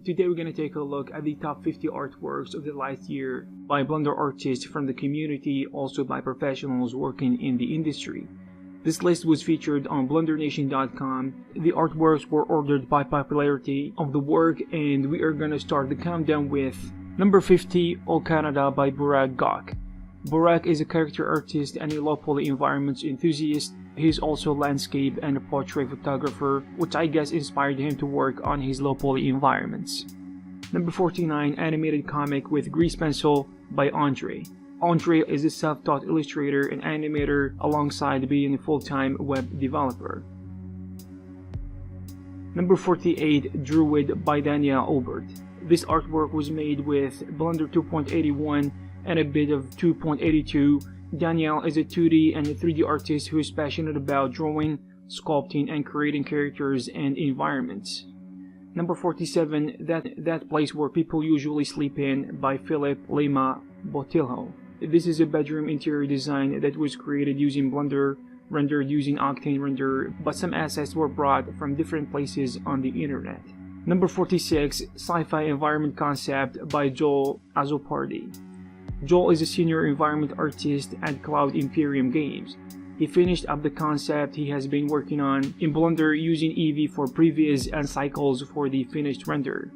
Today we're going to take a look at the top 50 artworks of the last year by Blender artists from the community, also by professionals working in the industry. This list was featured on BlenderNation.com. The artworks were ordered by popularity of the work, and we are going to start the countdown with number 50, All Canada by Burak Gok. Burak is a character artist and a low-poly environments enthusiast. He's also a landscape and a portrait photographer, which I guess inspired him to work on his low-poly environments. Number 49, Animated Comic with Grease Pencil by Andre. Andre is a self-taught illustrator and animator alongside being a full-time web developer. Number 48, Druid by Daniel Obert. This artwork was made with Blender 2.81 and a bit of 2.82. Daniel is a 2D and a 3D artist who is passionate about drawing, sculpting, and creating characters and environments. Number 47, That Place Where People Usually Sleep In by Philip Lema Botilho. This is a bedroom interior design that was created using Blender, rendered using Octane Render, but some assets were brought from different places on the internet. Number 46, Sci-Fi Environment Concept by Joel Azopardi. Joel is a senior environment artist at Cloud Imperium Games. He finished up the concept he has been working on in Blender using Eevee for previews and cycles for the finished render.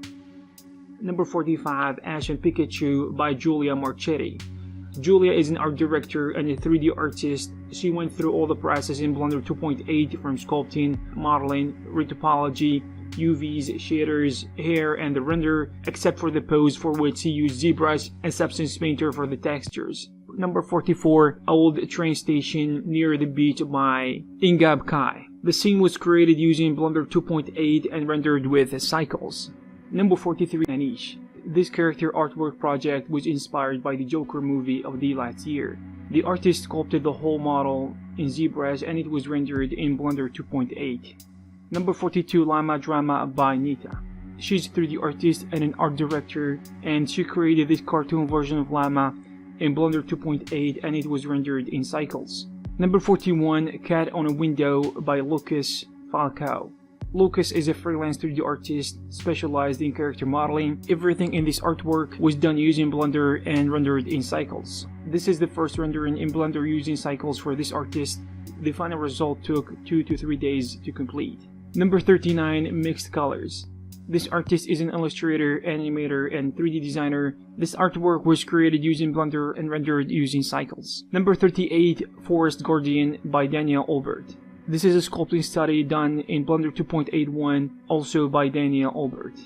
Number 45, Ash and Pikachu by Julia Marchetti. Julia is an art director and a 3D artist. She went through all the process in Blender 2.8 from sculpting, modeling, retopology, UVs, shaders, hair, and the render, except for the pose for which he used ZBrush and Substance Painter for the textures. Number 44, Old Train Station Near the Beach by Ingab Kai. The scene was created using Blender 2.8 and rendered with cycles. Number 43, Anish. This character artwork project was inspired by the Joker movie of the last year. The artist sculpted the whole model in ZBrush and it was rendered in Blender 2.8. Number 42, Llama Drama by Nita. She's a 3D artist and an art director, and she created this cartoon version of Llama in Blender 2.8 and it was rendered in cycles. Number 41, Cat on a Window by Lucas Falcao. Lucas is a freelance 3D artist specialized in character modeling. Everything in this artwork was done using Blender and rendered in cycles. This is the first rendering in Blender using cycles for this artist. The final result took 2 to 3 days to complete. Number 39, Mixed Colors. This artist is an illustrator, animator, and 3D designer. This artwork was created using Blender and rendered using cycles. Number 38, Forest Guardian by Daniel Obert. This is a sculpting study done in Blender 2.81, also by Daniel Obert.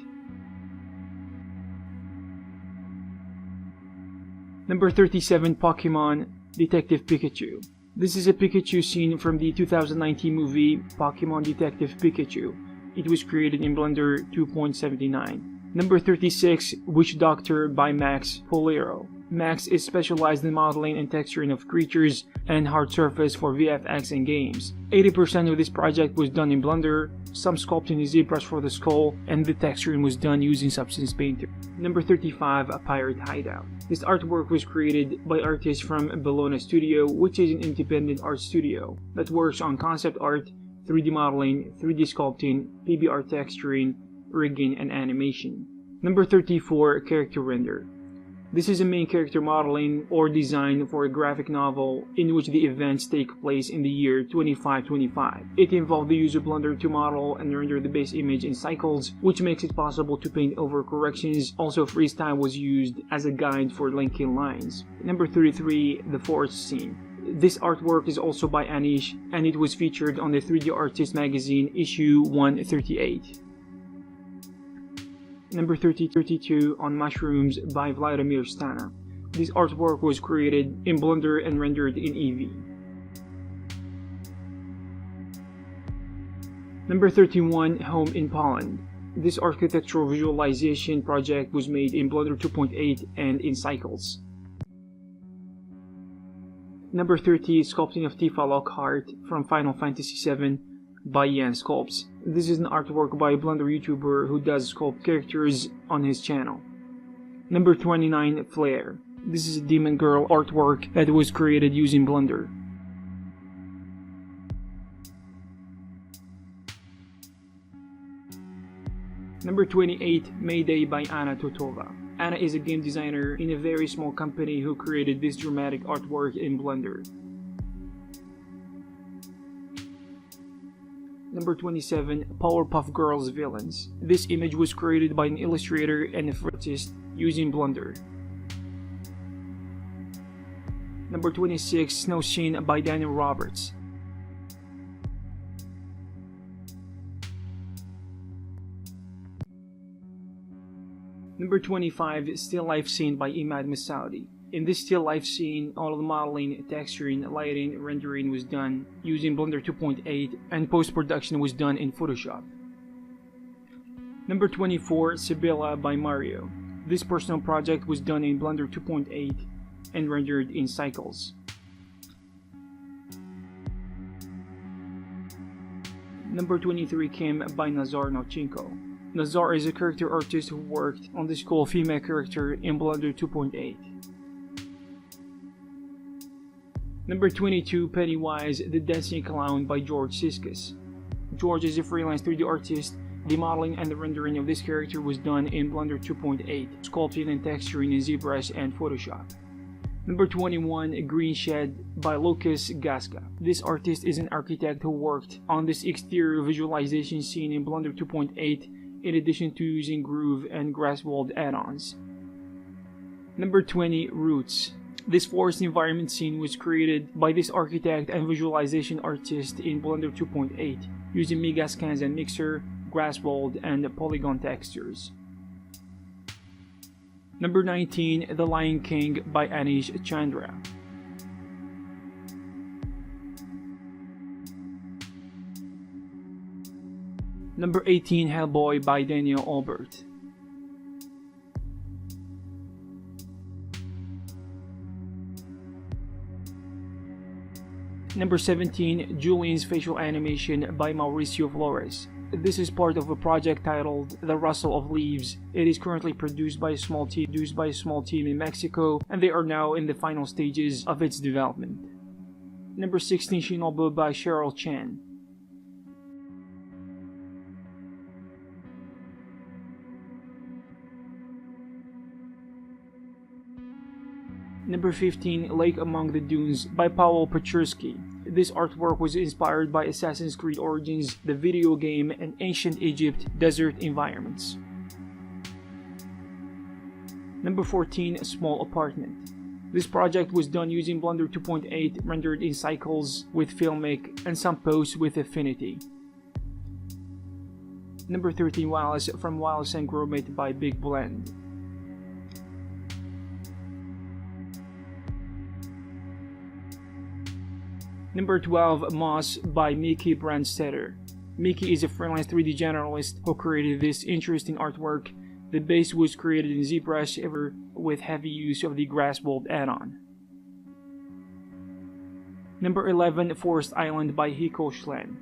Number 37, Pokemon Detective Pikachu. This is a Pikachu scene from the 2019 movie Pokemon Detective Pikachu. It was created in Blender 2.79. Number 36, Witch Doctor by Max Polero. Max is specialized in modeling and texturing of creatures and hard surface for VFX and games. 80% of this project was done in Blender, some sculpting in ZBrush for the skull, and the texturing was done using Substance Painter. Number 35, A Pirate Hideout. This artwork was created by artists from Bellona Studio, which is an independent art studio that works on concept art, 3D modeling, 3D sculpting, PBR texturing, rigging, and animation. Number 34, Character Render. This is a main character modeling or design for a graphic novel in which the events take place in the year 2525. It involved the use of Blender to model and render the base image in cycles, which makes it possible to paint over corrections. Also, freestyle was used as a guide for linking lines. Number 33, The Forest Scene. This artwork is also by Anish, and it was featured on the 3D Artist magazine issue 138. Number 32, On Mushrooms by Vladimir Stana. This artwork was created in Blender and rendered in Eevee. Number 31, Home in Poland. This architectural visualization project was made in Blender 2.8 and in cycles. Number 30, Sculpting of Tifa Lockhart from Final Fantasy VII by Yan Sculpts. This is an artwork by a Blender YouTuber who does sculpt characters on his channel. Number 29, Flare. This is a Demon Girl artwork that was created using Blender. Number 28, Mayday by Anna Totova. Anna is a game designer in a very small company who created this dramatic artwork in Blender. Number 27, Powerpuff Girls Villains. This image was created by an illustrator and a artist using Blender. Number 26, Snow Scene by Daniel Roberts. Number 25, Still Life Scene by Imad Masaudi. In this still life scene, all of the modeling, texturing, lighting, rendering was done using Blender 2.8 and post-production was done in Photoshop. Number 24, Sibylla by Mario. This personal project was done in Blender 2.8 and rendered in cycles. Number 23, Kim by Nazar Nochinko. Nazar is a character artist who worked on this cool female character in Blender 2.8. Number 22, Pennywise the Dancing Clown by George Siskus. George is a freelance 3D artist. The modeling and the rendering of this character was done in Blender 2.8, sculpting and texturing in ZBrush and Photoshop. Number 21, Green Shed by Lucas Gasca. This artist is an architect who worked on this exterior visualization scene in Blender 2.8 in addition to using Groove and Grasswald add-ons. Number 20, Roots. This forest environment scene was created by this architect and visualization artist in Blender 2.8 using Megascans and Mixer, Grasswald, and Polygon textures. Number 19, The Lion King by Anish Chandra. Number 18, Hellboy by Daniel Albert. Number 17, Julian's Facial Animation by Mauricio Flores. This is part of a project titled The Rustle of Leaves. It is currently produced by a small team in Mexico, and they are now in the final stages of its development. Number 16, Shinobu by Cheryl Chan. Number 15, Lake Among the Dunes by Paweł Paczurski. This artwork was inspired by Assassin's Creed Origins, the video game, and ancient Egypt desert environments. Number 14, A Small Apartment. This project was done using Blender 2.8 rendered in cycles with Filmic and some posts with Affinity. Number 13, Wallace from Wallace and Gromit by Big Blend. Number 12, Moss by Mickey Brandstetter. Mickey is a freelance 3D generalist who created this interesting artwork. The base was created in ZBrush with heavy use of the Grasswald add-on. Number 11, Forest Island by Hiko Schlen.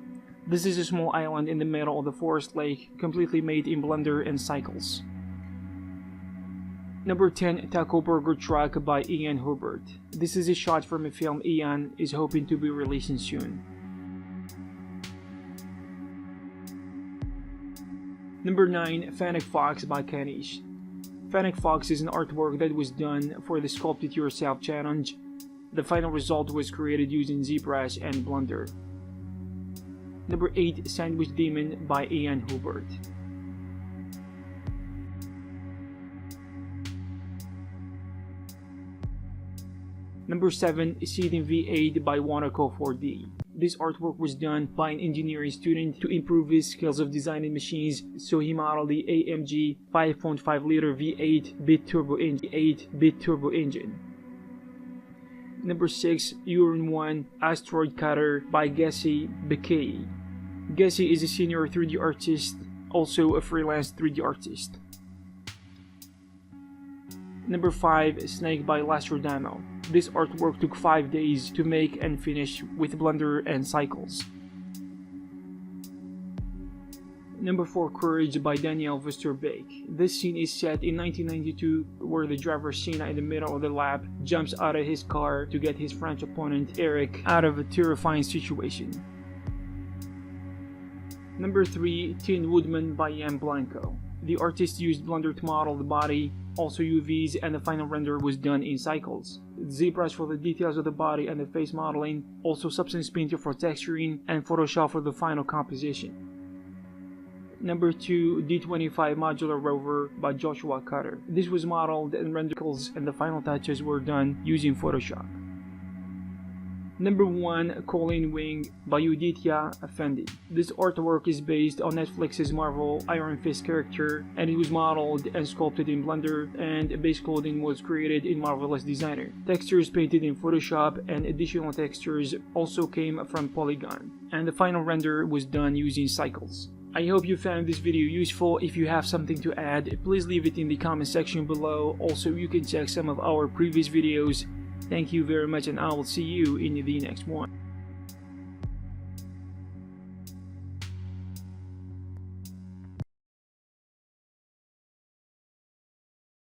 This is a small island in the middle of the forest lake, completely made in Blender and Cycles. Number 10, Taco Burger Truck by Ian Hubert. This is a shot from a film Ian is hoping to be releasing soon. Number 9, Fennec Fox by Kanish. Fennec Fox is an artwork that was done for the Sculpt It Yourself challenge. The final result was created using ZBrush and Blender. Number 8, Sandwich Demon by Ian Hubert. Number 7, Seeding V8 by Wanako 4D. This artwork was done by an engineering student to improve his skills of designing machines, so he modeled the AMG 5.5 liter V8 bit turbo engine. Number 6, Urine 1 Asteroid Cutter by Gessi Bekei. Gessi is a senior 3D artist, also a freelance 3D artist. Number 5, Snake by Lastrodamo. This artwork took 5 days to make and finish with Blender and Cycles. Number 4, Courage by Daniel Vesterbeek. This scene is set in 1992 where the driver Sina in the middle of the lap jumps out of his car to get his French opponent Eric out of a terrifying situation. Number 3, Tin Woodman by Jan Blanco. The artist used Blender to model the body, also UVs, and the final render was done in cycles. ZBrush for the details of the body and the face modeling, also Substance Painter for texturing, and Photoshop for the final composition. Number 2, D25 Modular Rover by Joshua Cutter. This was modeled and rendered, and the final touches were done using Photoshop. Number 1, Colleen Wing by Uditya Effendi. This artwork is based on Netflix's Marvel Iron Fist character, and it was modeled and sculpted in Blender, and base clothing was created in Marvelous Designer. Textures painted in Photoshop, and additional textures also came from Polygon, and the final render was done using cycles. I hope you found this video useful. If you have something to add, please leave it in the comment section below. Also, you can check some of our previous videos. Thank you very much, and I will see you in the next one.